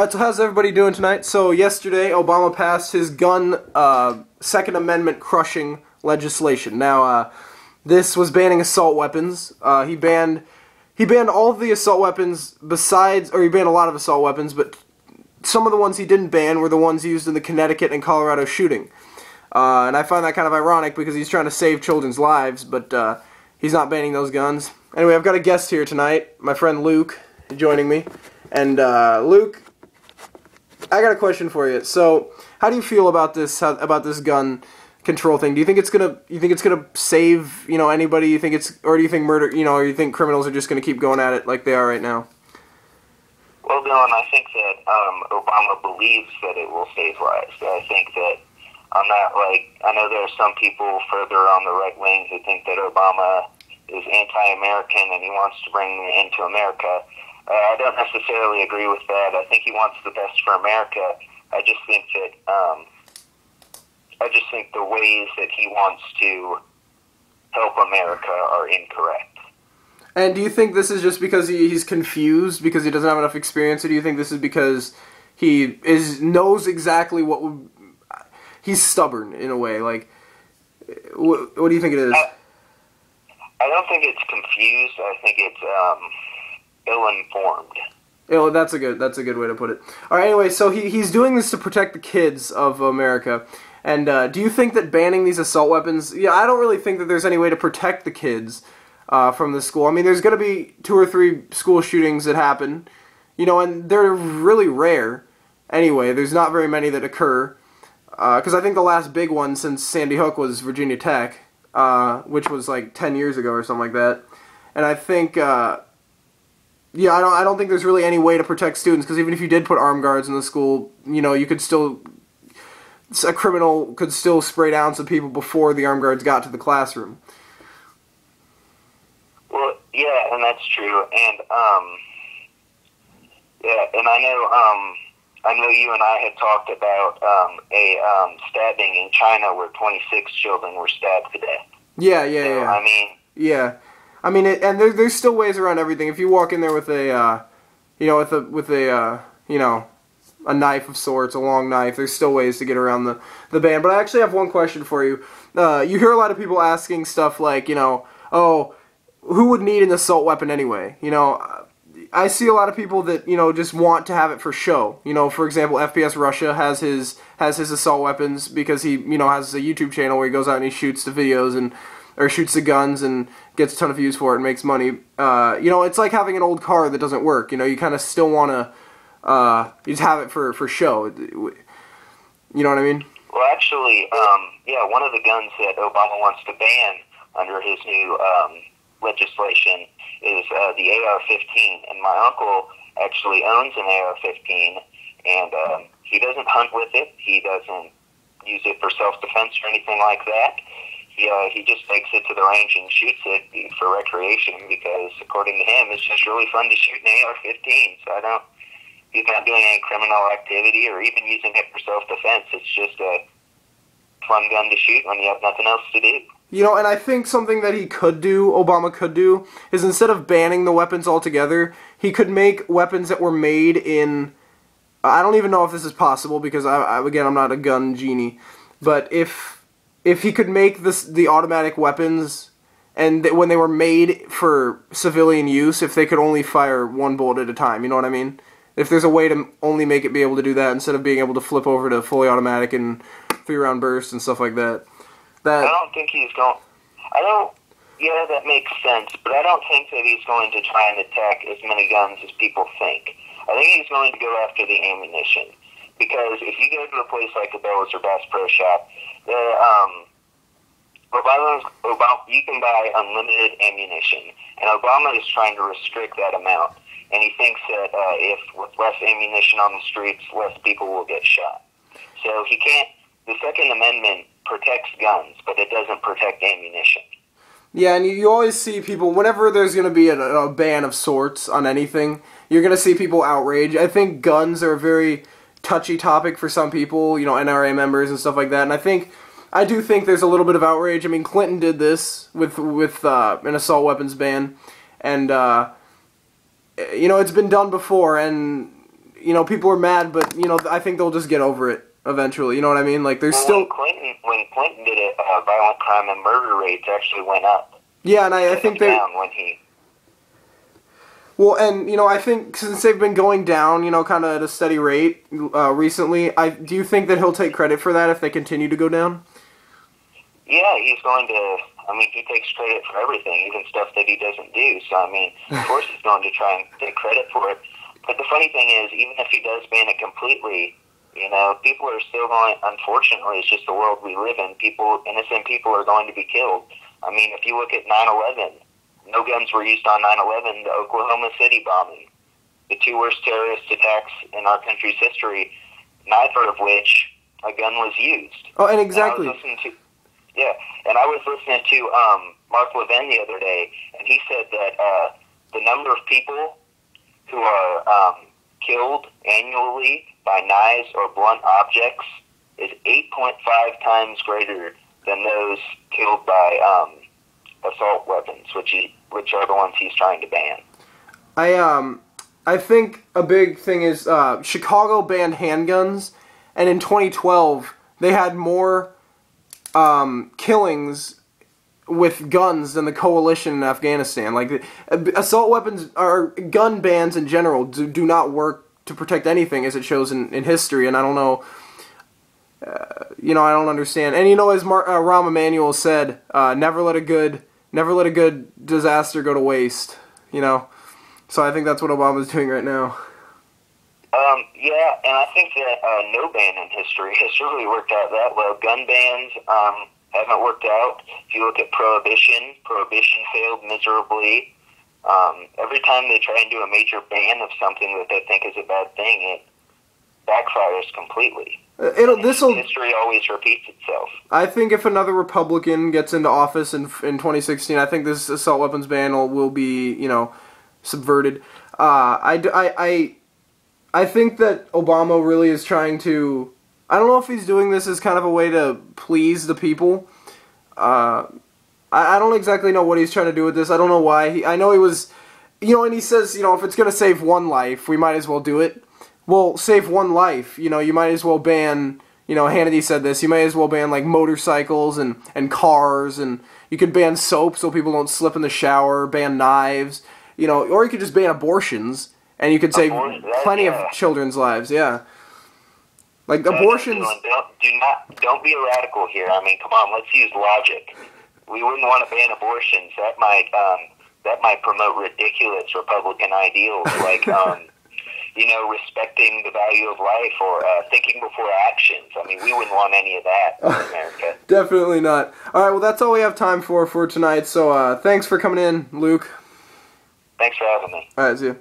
Alright, so how's everybody doing tonight? So yesterday, Obama passed his gun Second Amendment crushing legislation. Now, this was banning assault weapons. He banned all of the assault weapons besides, or he banned a lot of assault weapons, but some of the ones he didn't ban were the ones used in the Connecticut and Colorado shooting. And I find that kind of ironic because he's trying to save children's lives, but he's not banning those guns. Anyway, I've got a guest here tonight, my friend Luke, joining me. And Luke, I got a question for you. So, how do you feel about this gun control thing? Do you think it's gonna save anybody? You think or do you think or you think criminals are just gonna keep going at it like they are right now? Well, Dylan, I think that Obama believes that it will save lives. I think that I know there are some people further on the right wing who think that Obama is anti-American and he wants to bring them into America. I don't necessarily agree with that. I think he wants the best for America. I just think that the ways that he wants to help America are incorrect. And do you think this is just because he's confused because he doesn't have enough experience, or do you think this is because he knows exactly what would... He's stubborn in a way. Like, what do you think it is? I don't think it's confused. I think it's ill-informed. Oh, that's a good way to put it. All right. Anyway, so he's doing this to protect the kids of America. And do you think that banning these assault weapons? Yeah, I don't really think that there's any way to protect the kids from the school. I mean, there's going to be 2 or 3 school shootings that happen, and they're really rare. Anyway, there's not very many that occur. Because I think the last big one since Sandy Hook was Virginia Tech, which was like 10 years ago or something like that. And I think, I don't think there's really any way to protect students, because even if you did put armed guards in the school, you could still, a criminal could still spray down some people before the armed guards got to the classroom. Well, yeah, and that's true. And, and I know you and I had talked about a stabbing in China where 26 children were stabbed to death. Yeah. I mean, and there's still ways around everything. If you walk in there with a, a knife of sorts, a long knife, there's still ways to get around the ban. But I actually have one question for you. You hear a lot of people asking stuff like, oh, who would need an assault weapon anyway? I see a lot of people that, just want to have it for show. For example, FPS Russia has his assault weapons because he, has a YouTube channel where he goes out and he shoots the videos or shoots the guns and gets a ton of views for it and makes money. It's like having an old car that doesn't work. You kind of still want to just have it for show. You know what I mean? Well, actually, one of the guns that Obama wants to ban under his new legislation is the AR-15, and my uncle actually owns an AR-15, and he doesn't hunt with it. He doesn't use it for self-defense or anything like that. He just takes it to the range and shoots it for recreation because, according to him, it's just really fun to shoot an AR-15. So he's not doing any criminal activity or even using it for self-defense. It's just a fun gun to shoot when you have nothing else to do. And I think something that Obama could do, is instead of banning the weapons altogether, he could make weapons that were made in... I don't even know if this is possible because, again, I'm not a gun genie. But if he could make the automatic weapons, and when they were made for civilian use, if they could only fire 1 bullet at a time, you know what I mean? If there's a way to only make it be able to do that instead of being able to flip over to fully automatic and 3-round bursts and stuff like that. I don't think he's going... Yeah, that makes sense, but I don't think that he's going to try and attack as many guns as people think. I think he's going to go after the ammunition. Because if you go to a place like a Bell's or Bass Pro Shop, you can buy unlimited ammunition, and Obama is trying to restrict that amount. And he thinks that if with less ammunition on the streets, less people will get shot. So he can't... The Second Amendment protects guns, but it doesn't protect ammunition. Yeah, and you always see people, whenever there's going to be a ban of sorts on anything, you're going to see people outrage. I think guns are a very touchy topic for some people, NRA members and stuff like that, and I do think there's a little bit of outrage. I mean, Clinton did this with an assault weapons ban, and, it's been done before, and people are mad, but I think they'll just get over it eventually. You know what I mean? Like there's still when Clinton did it, violent crime and murder rates actually went up. Yeah, and I think they. When he. Well, and I think since they've been going down, kind of at a steady rate recently, do you think that he'll take credit for that if they continue to go down? Yeah, he's going to. I mean, he takes credit for everything, even stuff that he doesn't do. So, I mean, of course he's going to try and take credit for it. But the funny thing is, even if he does ban it completely, people are still going. Unfortunately, it's just the world we live in. Innocent people are going to be killed. I mean, if you look at 9/11. No guns were used on 9/11, the Oklahoma City bombing, the two worst terrorist attacks in our country's history, neither of which a gun was used. Oh, and exactly. I was listening to Mark Levin the other day, and he said that the number of people who are killed annually by knives or blunt objects is 8.5 times greater than those killed by assault weapons, which are the ones he's trying to ban. I think a big thing is Chicago banned handguns, and in 2012 they had more killings with guns than the coalition in Afghanistan. Like assault weapons or gun bans in general do not work to protect anything, as it shows in history. And I don't know. I don't understand. And as Rahm Emanuel said, never let a good disaster go to waste. So I think that's what Obama's doing right now. Yeah, and I think that no ban in history has really worked out that well. Gun bans haven't worked out. If you look at prohibition failed miserably. Every time they try and do a major ban of something that they think is a bad thing, it backfires completely. History always repeats itself. I think if another Republican gets into office in 2016, I think this assault weapons ban will be, subverted. I think that Obama really is trying to. I don't know if he's doing this as kind of a way to please the people. I don't exactly know what he's trying to do with this. I don't know why. I know he was, and he says, if it's going to save one life, we might as well do it. Well, save one life. You might as well ban. Hannity said this. You might as well ban like motorcycles and cars, and you could ban soap so people don't slip in the shower. Ban knives. Or you could just ban abortions, and you could save plenty of children's lives. Yeah. Like abortions. Don't be a radical here. I mean, come on, let's use logic. We wouldn't want to ban abortions. That might promote ridiculous Republican ideals like respecting the value of life or thinking before actions. I mean, we wouldn't want any of that in America. Definitely not. All right, well, that's all we have time for tonight. So thanks for coming in, Luke. Thanks for having me. All right, see you.